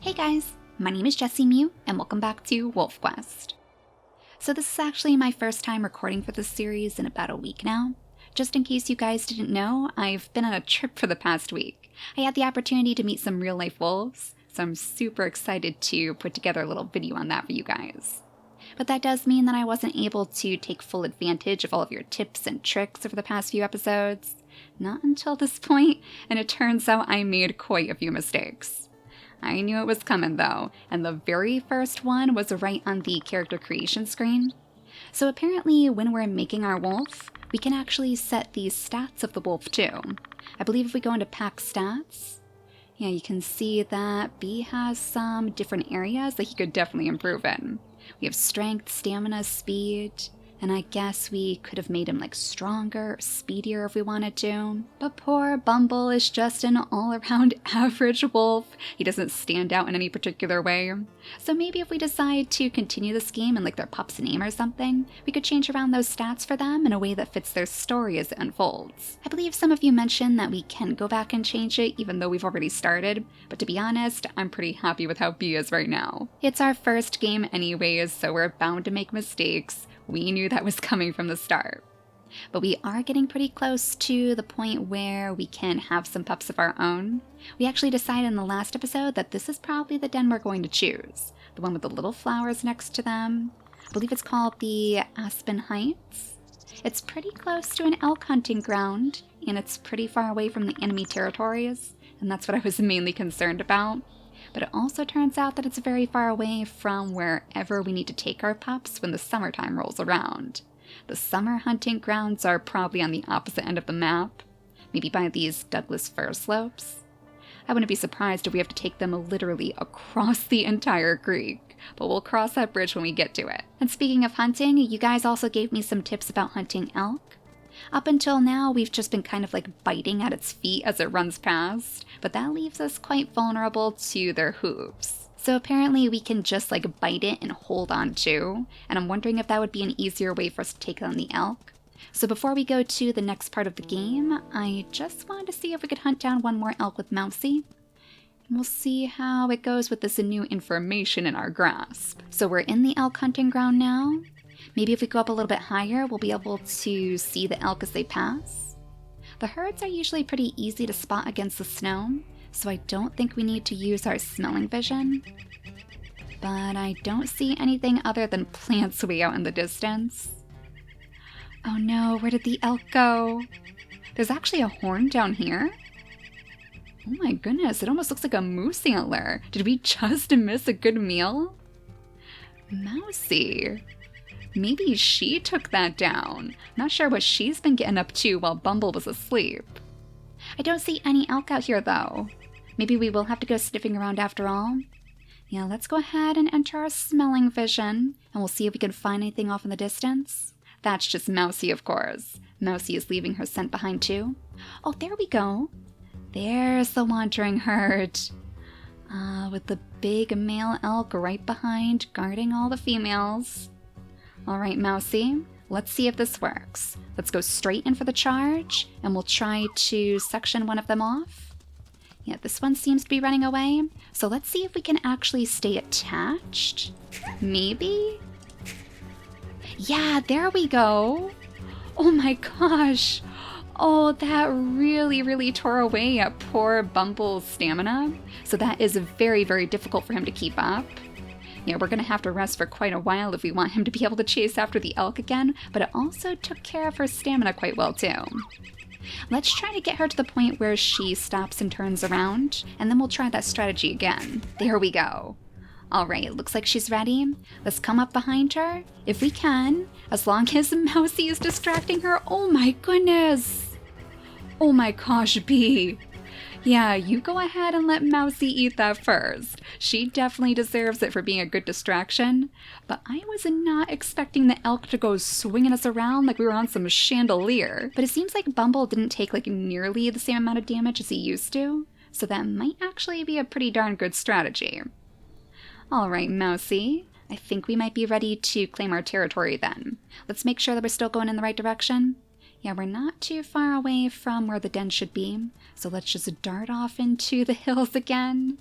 Hey guys, my name is JessiMew, and welcome back to WolfQuest. So this is actually my first time recording for this series in about a week now. Just in case you guys didn't know, I've been on a trip for the past week. I had the opportunity to meet some real-life wolves, so I'm super excited to put together a little video on that for you guys. But that does mean that I wasn't able to take full advantage of all of your tips and tricks over the past few episodes. Not until this point, and it turns out I made quite a few mistakes. I knew it was coming though, and the very first one was right on the character creation screen. So apparently when we're making our wolf, we can actually set the stats of the wolf too. I believe if we go into pack stats, yeah, you can see that B has some different areas that he could definitely improve in. We have strength, stamina, speed, and I guess we could have made him like stronger or speedier if we wanted to. But poor Bumble is just an all-around average wolf. He doesn't stand out in any particular way. So maybe if we decide to continue this game in like their pup's name or something, we could change around those stats for them in a way that fits their story as it unfolds. I believe some of you mentioned that we can go back and change it even though we've already started, but to be honest, I'm pretty happy with how B is right now. It's our first game anyways, so we're bound to make mistakes. We knew that was coming from the start. But we are getting pretty close to the point where we can have some pups of our own. We actually decided in the last episode that this is probably the den we're going to choose. The one with the little flowers next to them. I believe it's called the Aspen Heights. It's pretty close to an elk hunting ground, and it's pretty far away from the enemy territories, and that's what I was mainly concerned about. But it also turns out that it's very far away from wherever we need to take our pups when the summertime rolls around. The summer hunting grounds are probably on the opposite end of the map, maybe by these Douglas fir slopes. I wouldn't be surprised if we have to take them literally across the entire creek, but we'll cross that bridge when we get to it. And speaking of hunting, you guys also gave me some tips about hunting elk. Up until now, we've just been kind of like biting at its feet as it runs past, but that leaves us quite vulnerable to their hooves. So apparently we can just like bite it and hold on to, and I'm wondering if that would be an easier way for us to take on the elk. So before we go to the next part of the game, I just wanted to see if we could hunt down one more elk with Mousie. And we'll see how it goes with this new information in our grasp. So we're in the elk hunting ground now. Maybe if we go up a little bit higher, we'll be able to see the elk as they pass. The herds are usually pretty easy to spot against the snow, so I don't think we need to use our smelling vision. But I don't see anything other than plants way out in the distance. Oh no, where did the elk go? There's actually a horn down here. Oh my goodness, it almost looks like a moose antler. Did we just miss a good meal? Mousie. Maybe she took that down. Not sure what she's been getting up to while Bumble was asleep. I don't see any elk out here though. Maybe we will have to go sniffing around after all. Yeah, let's go ahead and enter our smelling vision, and we'll see if we can find anything off in the distance. That's just Mousie, of course. Mousie is leaving her scent behind too. Oh, there we go. There's the wandering herd. With the big male elk right behind, guarding all the females. Alright, Mousie, let's see if this works. Let's go straight in for the charge, and we'll try to section one of them off. Yeah, this one seems to be running away, so let's see if we can actually stay attached. Maybe? Yeah, there we go! Oh my gosh! Oh, that really tore away at poor Bumble's stamina, so that is very, very difficult for him to keep up. Yeah, we're gonna have to rest for quite a while if we want him to be able to chase after the elk again, but it also took care of her stamina quite well too. Let's try to get her to the point where she stops and turns around, and then we'll try that strategy again. There we go. Alright, looks like she's ready. Let's come up behind her, if we can, as long as Mousie is distracting her. Oh my goodness! Oh my gosh, B! Yeah, you go ahead and let Mousie eat that first. She definitely deserves it for being a good distraction. But I was not expecting the elk to go swinging us around like we were on some chandelier. But it seems like Bumble didn't take like nearly the same amount of damage as he used to. So that might actually be a pretty darn good strategy. Alright, Mousie. I think we might be ready to claim our territory then. Let's make sure that we're still going in the right direction. Yeah, we're not too far away from where the den should be, so let's just dart off into the hills again.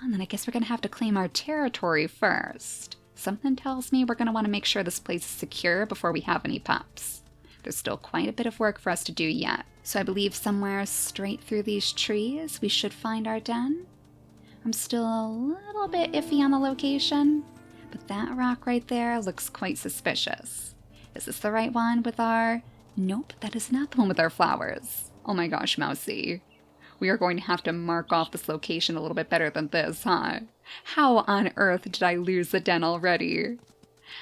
And then I guess we're gonna have to claim our territory first. Something tells me we're gonna want to make sure this place is secure before we have any pups. There's still quite a bit of work for us to do yet. So I believe somewhere straight through these trees we should find our den. I'm still a little bit iffy on the location, but that rock right there looks quite suspicious. Is this the right one with our... Nope, that is not the one with our flowers. Oh my gosh, Mousie. We are going to have to mark off this location a little bit better than this, huh? How on earth did I lose the den already?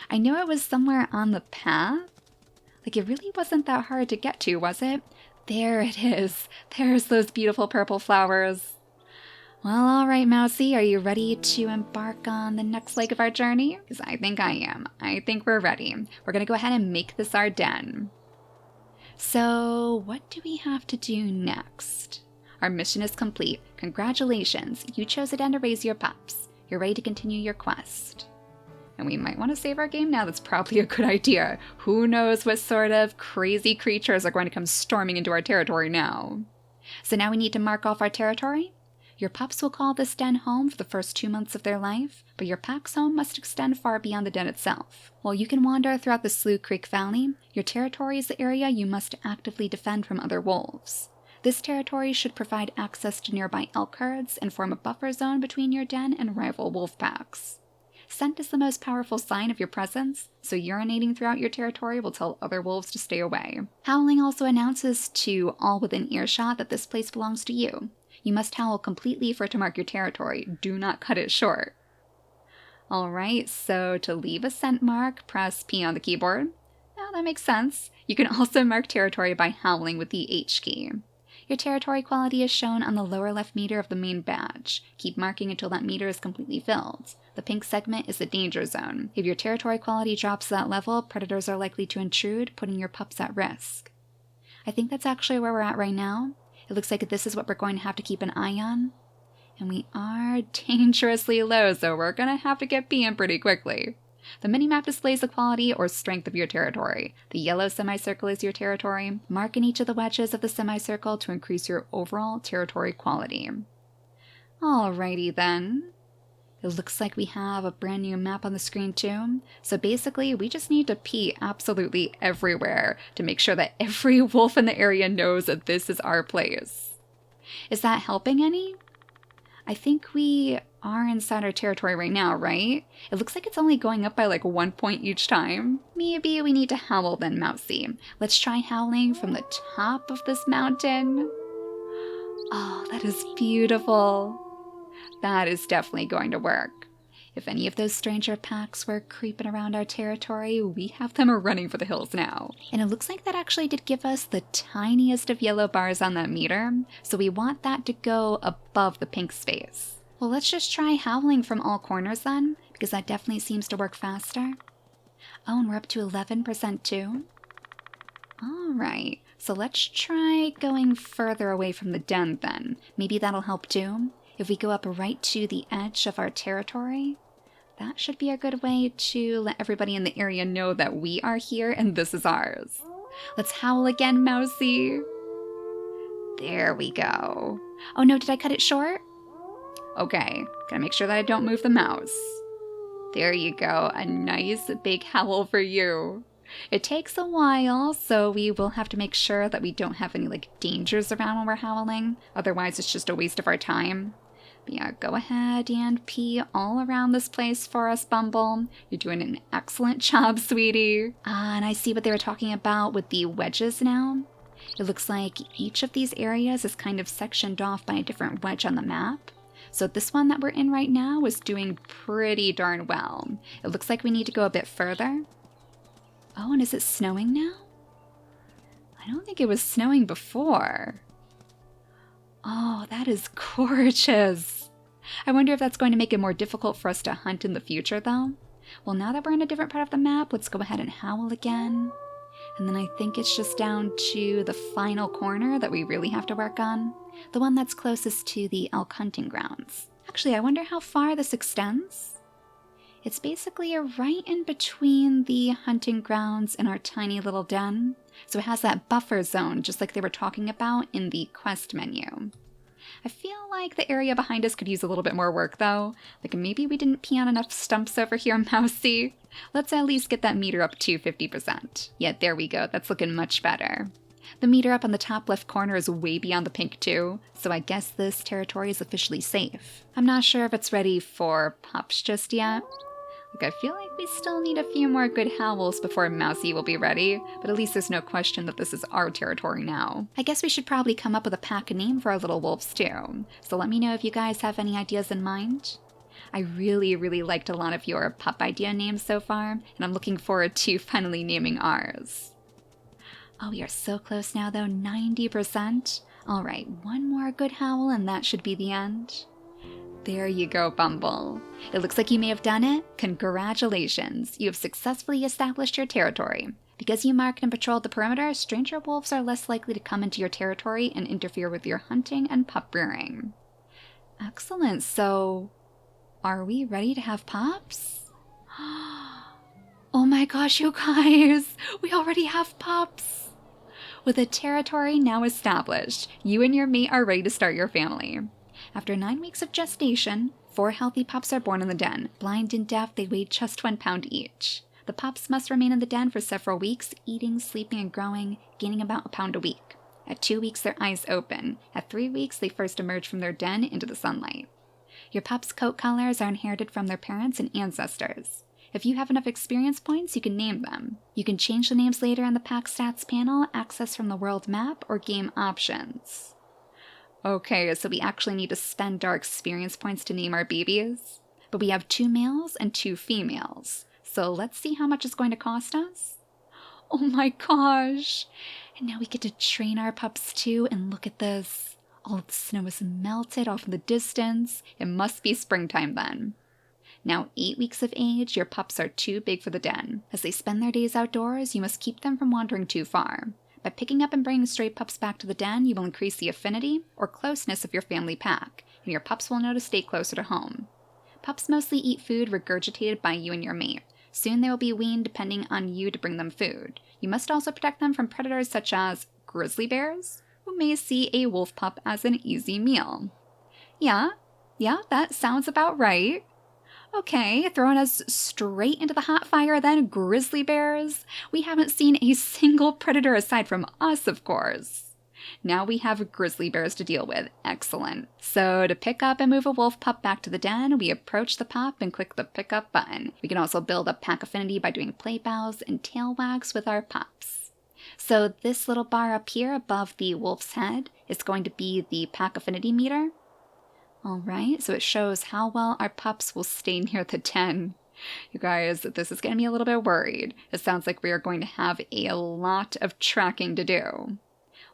I know it was somewhere on the path. Like, it really wasn't that hard to get to, was it? There it is. There's those beautiful purple flowers. Well, alright, Mousie, are you ready to embark on the next leg of our journey? Because I think I am. I think we're ready. We're going to go ahead and make this our den. So, what do we have to do next? Our mission is complete. Congratulations, you chose a den to raise your pups. You're ready to continue your quest. And we might want to save our game now. That's probably a good idea. Who knows what sort of crazy creatures are going to come storming into our territory now. So now we need to mark off our territory. Your pups will call this den home for the first 2 months of their life, but your pack's home must extend far beyond the den itself. While you can wander throughout the Slough Creek Valley, your territory is the area you must actively defend from other wolves. This territory should provide access to nearby elk herds and form a buffer zone between your den and rival wolf packs. Scent is the most powerful sign of your presence, so urinating throughout your territory will tell other wolves to stay away. Howling also announces to all within earshot that this place belongs to you. You must howl completely for it to mark your territory. Do not cut it short. Alright, so to leave a scent mark, press P on the keyboard. Now that makes sense. You can also mark territory by howling with the H key. Your territory quality is shown on the lower left meter of the main badge. Keep marking until that meter is completely filled. The pink segment is the danger zone. If your territory quality drops to that level, predators are likely to intrude, putting your pups at risk. I think that's actually where we're at right now. It looks like this is what we're going to have to keep an eye on. And we are dangerously low, so we're going to have to get peeing pretty quickly. The minimap displays the quality or strength of your territory. The yellow semicircle is your territory. Mark in each of the wedges of the semicircle to increase your overall territory quality. Alrighty then. It looks like we have a brand new map on the screen too. So basically, we just need to pee absolutely everywhere to make sure that every wolf in the area knows that this is our place. Is that helping any? I think we are inside our territory right now, right? It looks like it's only going up by like 1 point each time. Maybe we need to howl then, Mousie. Let's try howling from the top of this mountain. Oh, that is beautiful. That is definitely going to work. If any of those stranger packs were creeping around our territory, we have them running for the hills now. And it looks like that actually did give us the tiniest of yellow bars on that meter, so we want that to go above the pink space. Well, let's just try howling from all corners then, because that definitely seems to work faster. Oh, and we're up to 11% too. Alright, so let's try going further away from the den then. Maybe that'll help too. If we go up right to the edge of our territory, that should be a good way to let everybody in the area know that we are here and this is ours. Let's howl again, Mousie. There we go. Oh no, did I cut it short? Okay, gotta make sure that I don't move the mouse. There you go, a nice big howl for you. It takes a while, so we will have to make sure that we don't have any like dangers around when we're howling. Otherwise, it's just a waste of our time. But yeah, go ahead and pee all around this place for us, Bumble. You're doing an excellent job, sweetie. And I see what they were talking about with the wedges now. It looks like each of these areas is kind of sectioned off by a different wedge on the map. So this one that we're in right now is doing pretty darn well. It looks like we need to go a bit further. Oh, and is it snowing now? I don't think it was snowing before. Oh, that is gorgeous. I wonder if that's going to make it more difficult for us to hunt in the future, though. Well, now that we're in a different part of the map, let's go ahead and howl again. And then I think it's just down to the final corner that we really have to work on. The one that's closest to the elk hunting grounds. Actually, I wonder how far this extends. It's basically right in between the hunting grounds and our tiny little den. So it has that buffer zone, just like they were talking about in the quest menu. I feel like the area behind us could use a little bit more work though. Like maybe we didn't pee on enough stumps over here, Mousie. Let's at least get that meter up to 50%. Yeah, there we go. That's looking much better. The meter up on the top left corner is way beyond the pink too, so I guess this territory is officially safe. I'm not sure if it's ready for pups just yet. Like, I feel like we still need a few more good howls before Mousie will be ready, but at least there's no question that this is our territory now. I guess we should probably come up with a pack name for our little wolves too, so let me know if you guys have any ideas in mind. I really liked a lot of your pup idea names so far, and I'm looking forward to finally naming ours. Oh, we are so close now though, 90%. Alright, one more good howl and that should be the end. There you go, Bumble. It looks like you may have done it. Congratulations, you have successfully established your territory. Because you marked and patrolled the perimeter, stranger wolves are less likely to come into your territory and interfere with your hunting and pup rearing. Excellent, so are we ready to have pups? Oh my gosh, you guys, we already have pups. With a territory now established, you and your mate are ready to start your family. After 9 weeks of gestation, 4 healthy pups are born in the den. Blind and deaf, they weigh just 1 pound each. The pups must remain in the den for several weeks, eating, sleeping, and growing, gaining about 1 pound a week. At 2 weeks, their eyes open. At 3 weeks, they first emerge from their den into the sunlight. Your pups' coat colors are inherited from their parents and ancestors. If you have enough experience points, you can name them. You can change the names later in the pack stats panel, access from the world map, or game options. Okay, so we actually need to spend our experience points to name our babies. But we have 2 males and 2 females. So let's see how much it's going to cost us. Oh my gosh! And now we get to train our pups too, and look at this. All of the snow is melted off in the distance. It must be springtime then. Now 8 weeks of age, your pups are too big for the den. As they spend their days outdoors, you must keep them from wandering too far. By picking up and bringing stray pups back to the den, you will increase the affinity or closeness of your family pack, and your pups will know to stay closer to home. Pups mostly eat food regurgitated by you and your mate. Soon they will be weaned depending on you to bring them food. You must also protect them from predators such as grizzly bears, who may see a wolf pup as an easy meal. Yeah, that sounds about right. Okay, throwing us straight into the hot fire then, grizzly bears. We haven't seen a single predator aside from us, of course. Now we have grizzly bears to deal with. Excellent. So to pick up and move a wolf pup back to the den, we approach the pup and click the pick up button. We can also build up pack affinity by doing play bows and tail wags with our pups. So this little bar up here above the wolf's head is going to be the pack affinity meter. Alright, so it shows how well our pups will stay near the den. You guys, this is going to be a little bit worried. It sounds like we are going to have a lot of tracking to do.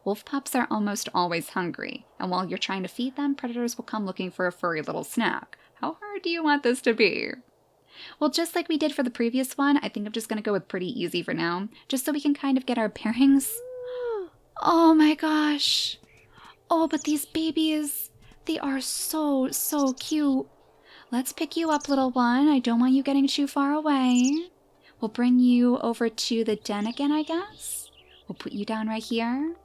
Wolf pups are almost always hungry, and while you're trying to feed them, predators will come looking for a furry little snack. How hard do you want this to be? Well, just like we did for the previous one, I think I'm just going to go with pretty easy for now, just so we can kind of get our bearings. Oh my gosh! Oh, but these babies... they are so cute. Let's pick you up, little one. I don't want you getting too far away. We'll bring you over to the den again, I guess. We'll put you down right here.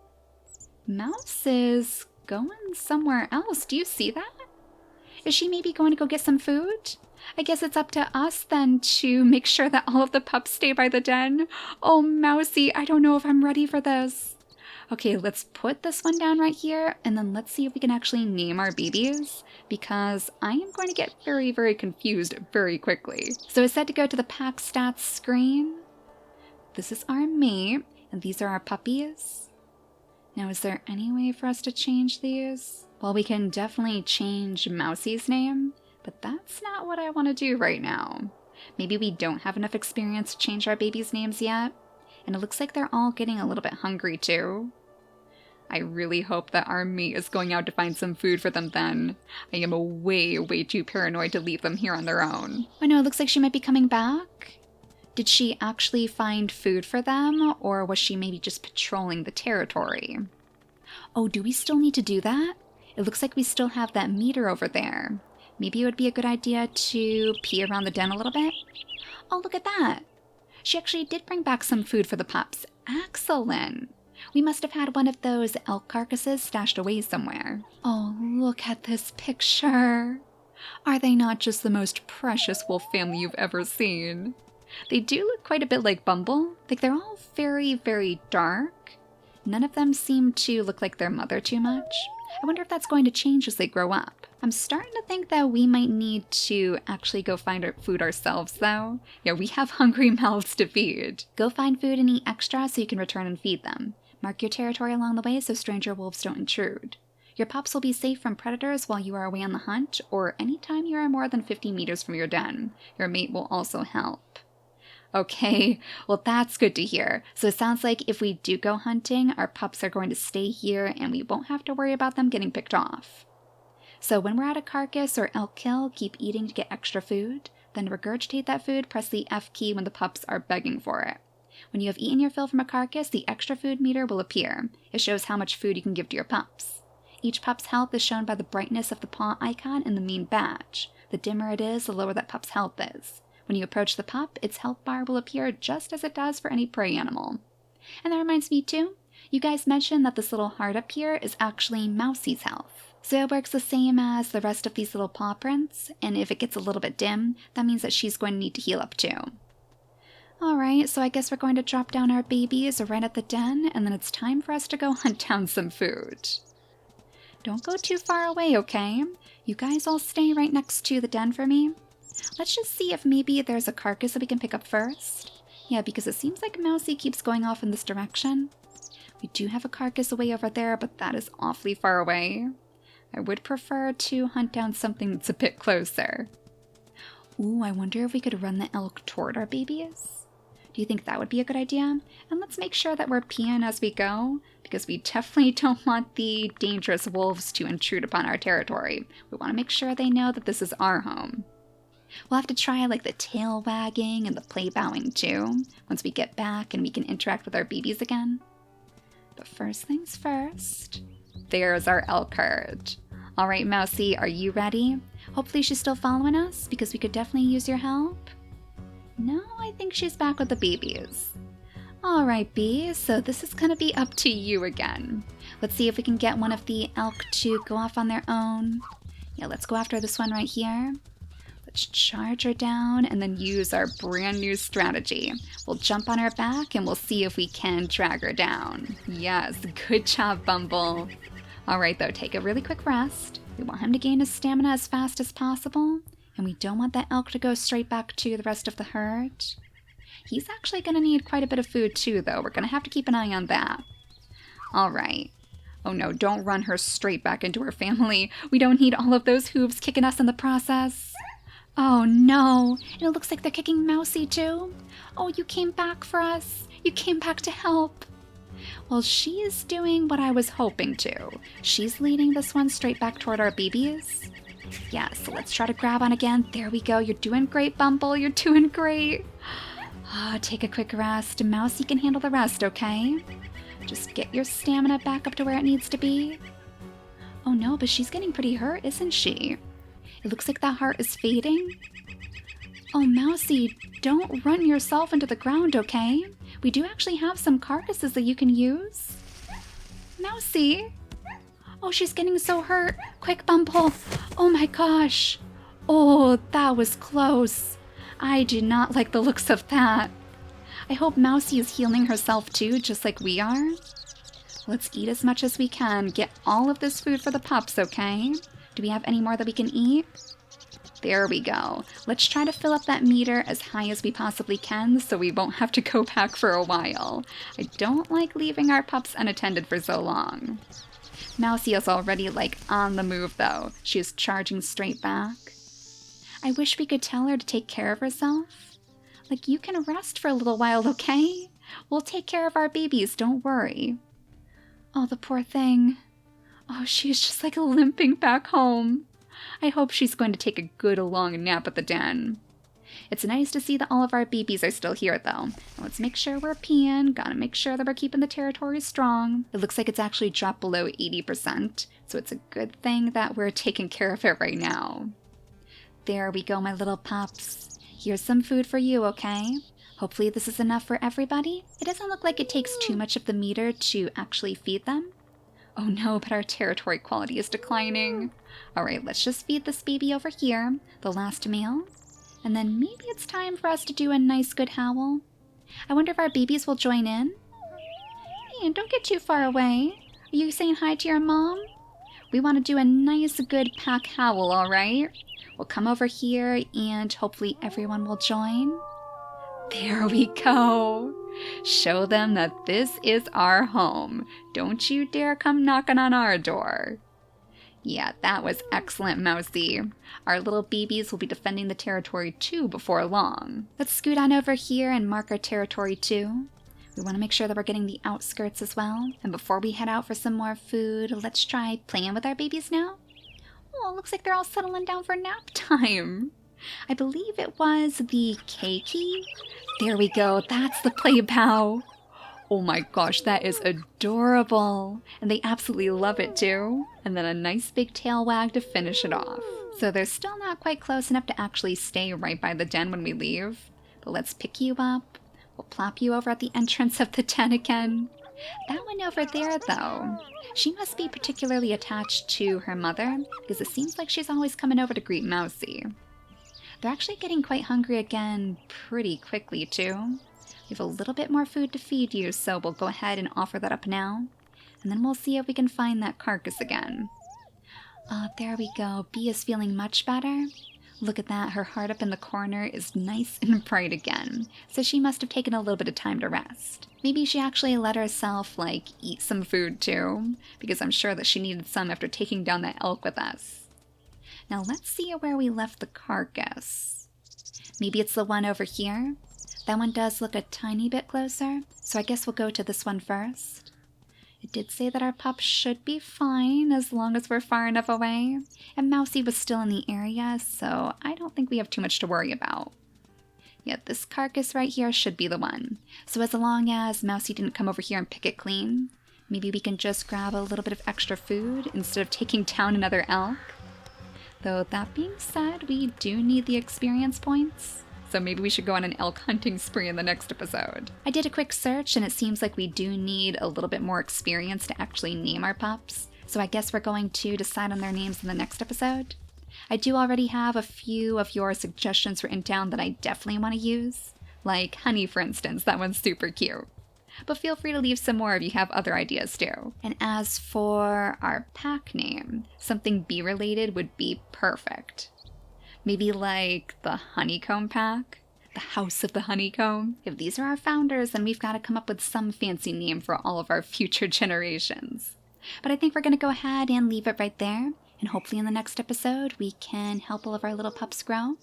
Mouse is going somewhere else. Do you see that? Is she maybe going to go get some food? I guess it's up to us then to make sure that all of the pups stay by the den. Oh, Mousie, I don't know if I'm ready for this. Okay, let's put this one down right here, and then let's see if we can actually name our babies, because I am going to get very confused very quickly. So it's set to go to the pack stats screen. This is our mate, and these are our puppies. Now, is there any way for us to change these? Well, we can definitely change Mousie's name, but that's not what I want to do right now. Maybe we don't have enough experience to change our babies' names yet, and it looks like they're all getting a little bit hungry too. I really hope that our mate is going out to find some food for them then. I am way too paranoid to leave them here on their own. Oh no, it looks like she might be coming back. Did she actually find food for them, or was she maybe just patrolling the territory? Oh, do we still need to do that? It looks like we still have that meter over there. Maybe it would be a good idea to pee around the den a little bit. Oh, look at that. She actually did bring back some food for the pups. Excellent. We must have had one of those elk carcasses stashed away somewhere. Oh, look at this picture. Are they not just the most precious wolf family you've ever seen? They do look quite a bit like Bumble. Like, they're all very, very dark. None of them seem to look like their mother too much. I wonder if that's going to change as they grow up. I'm starting to think that we might need to actually go find our food ourselves, though. Yeah, we have hungry mouths to feed. Go find food and eat extra so you can return and feed them. Mark your territory along the way so stranger wolves don't intrude. Your pups will be safe from predators while you are away on the hunt, or anytime you are more than 50 meters from your den. Your mate will also help. Okay, well that's good to hear. So it sounds like if we do go hunting, our pups are going to stay here and we won't have to worry about them getting picked off. So when we're at a carcass or elk kill, keep eating to get extra food, then regurgitate that food, press the F key when the pups are begging for it. When you have eaten your fill from a carcass, the extra food meter will appear. It shows how much food you can give to your pups. Each pup's health is shown by the brightness of the paw icon in the main badge. The dimmer it is, the lower that pup's health is. When you approach the pup, its health bar will appear just as it does for any prey animal. And that reminds me too, you guys mentioned that this little heart up here is actually Mousie's health. So it works the same as the rest of these little paw prints, and if it gets a little bit dim, that means that she's going to need to heal up too. Alright, so I guess we're going to drop down our babies right at the den, and then it's time for us to go hunt down some food. Don't go too far away, okay? You guys all stay right next to the den for me. Let's just see if maybe there's a carcass that we can pick up first. Yeah, because it seems like Mousie keeps going off in this direction. We do have a carcass away over there, but that is awfully far away. I would prefer to hunt down something that's a bit closer. Ooh, I wonder if we could run the elk toward our babies? Do you think that would be a good idea? And let's make sure that we're peeing as we go, because we definitely don't want the dangerous wolves to intrude upon our territory. We want to make sure they know that this is our home. We'll have to try like the tail wagging and the play bowing too, once we get back and we can interact with our babies again. But first things first, there's our elk herd. Alright, Mousie, are you ready? Hopefully she's still following us, because we could definitely use your help. No, I think she's back with the babies. Alright, Bee, so this is gonna be up to you again. Let's see if we can get one of the elk to go off on their own. Yeah, let's go after this one right here. Let's charge her down and then use our brand new strategy. We'll jump on her back and we'll see if we can drag her down. Yes, good job, Bumble. Alright though, take a really quick rest. We want him to gain his stamina as fast as possible, and we don't want that elk to go straight back to the rest of the herd. He's actually going to need quite a bit of food too though. We're going to have to keep an eye on that. Alright. Oh no, don't run her straight back into her family. We don't need all of those hooves kicking us in the process. Oh no, and it looks like they're kicking Mousie too. Oh, you came back for us. You came back to help. Well, she is doing what I was hoping to. She's leading this one straight back toward our babies. Yeah, so let's try to grab on again. There we go. You're doing great, Bumble. You're doing great. Take a quick rest. Mousie can handle the rest, okay? Just get your stamina back up to where it needs to be. Oh no, but she's getting pretty hurt, isn't she? It looks like that heart is fading. Oh, Mousie, don't run yourself into the ground, okay? We do actually have some carcasses that you can use. Mousie! Oh, she's getting so hurt. Quick, Bumble. Oh my gosh. Oh, that was close. I do not like the looks of that. I hope Mousie is healing herself too, just like we are. Let's eat as much as we can. Get all of this food for the pups, okay? Do we have any more that we can eat? There we go. Let's try to fill up that meter as high as we possibly can so we won't have to go back for a while. I don't like leaving our pups unattended for so long. Mousie is already like on the move though. She is charging straight back. I wish we could tell her to take care of herself. Like, you can rest for a little while, okay? We'll take care of our babies, don't worry. Oh, the poor thing. Oh, she's just like limping back home. I hope she's going to take a good long nap at the den. It's nice to see that all of our babies are still here though. And let's make sure we're peeing. Gotta make sure that we're keeping the territory strong. It looks like it's actually dropped below 80%, so it's a good thing that we're taking care of it right now. There we go, my little pups. Here's some food for you, okay? Hopefully this is enough for everybody. It doesn't look like it takes too much of the meter to actually feed them. Oh no, but our territory quality is declining. Alright, let's just feed this baby over here, the last meal. And then maybe it's time for us to do a nice good howl. I wonder if our babies will join in. Hey, don't get too far away. Are you saying hi to your mom? We want to do a nice good pack howl, alright? We'll come over here and hopefully everyone will join. There we go. Show them that this is our home. Don't you dare come knocking on our door. Yeah, that was excellent, Mousie. Our little babies will be defending the territory too before long. Let's scoot on over here and mark our territory too. We want to make sure that we're getting the outskirts as well. And before we head out for some more food, let's try playing with our babies now. Oh, looks like they're all settling down for nap time. I believe it was the Keiki. There we go, that's the play bow. Oh my gosh, that is adorable. And they absolutely love it too. And then a nice big tail wag to finish it off. So they're still not quite close enough to actually stay right by the den when we leave. But let's pick you up. We'll plop you over at the entrance of the den again. That one over there though, she must be particularly attached to her mother because it seems like she's always coming over to greet Mousie. They're actually getting quite hungry again pretty quickly too. We have a little bit more food to feed you, so we'll go ahead and offer that up now. And then we'll see if we can find that carcass again. There we go. Bee is feeling much better. Look at that, her heart up in the corner is nice and bright again. So she must have taken a little bit of time to rest. Maybe she actually let herself, eat some food too, because I'm sure that she needed some after taking down that elk with us. Now let's see where we left the carcass. Maybe it's the one over here? That one does look a tiny bit closer, so I guess we'll go to this one first. It did say that our pup should be fine as long as we're far enough away, and Mousie was still in the area, so I don't think we have too much to worry about. Yeah, this carcass right here should be the one. So as long as Mousie didn't come over here and pick it clean, maybe we can just grab a little bit of extra food instead of taking down another elk. Though that being said, we do need the experience points. So maybe we should go on an elk hunting spree in the next episode. I did a quick search and it seems like we do need a little bit more experience to actually name our pups. So I guess we're going to decide on their names in the next episode. I do already have a few of your suggestions written down that I definitely want to use. Like Honey, for instance, that one's super cute. But feel free to leave some more if you have other ideas too. And as for our pack name, something bee related would be perfect. Maybe like the Honeycomb Pack? The House of the Honeycomb? If these are our founders, then we've got to come up with some fancy name for all of our future generations. But I think we're going to go ahead and leave it right there. And hopefully in the next episode, we can help all of our little pups grow.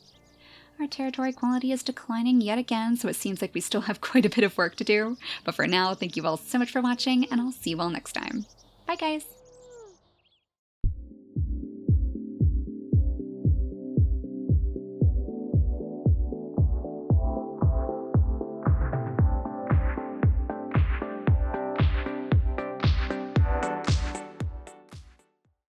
Our territory quality is declining yet again, so it seems like we still have quite a bit of work to do. But for now, thank you all so much for watching, and I'll see you all next time. Bye guys!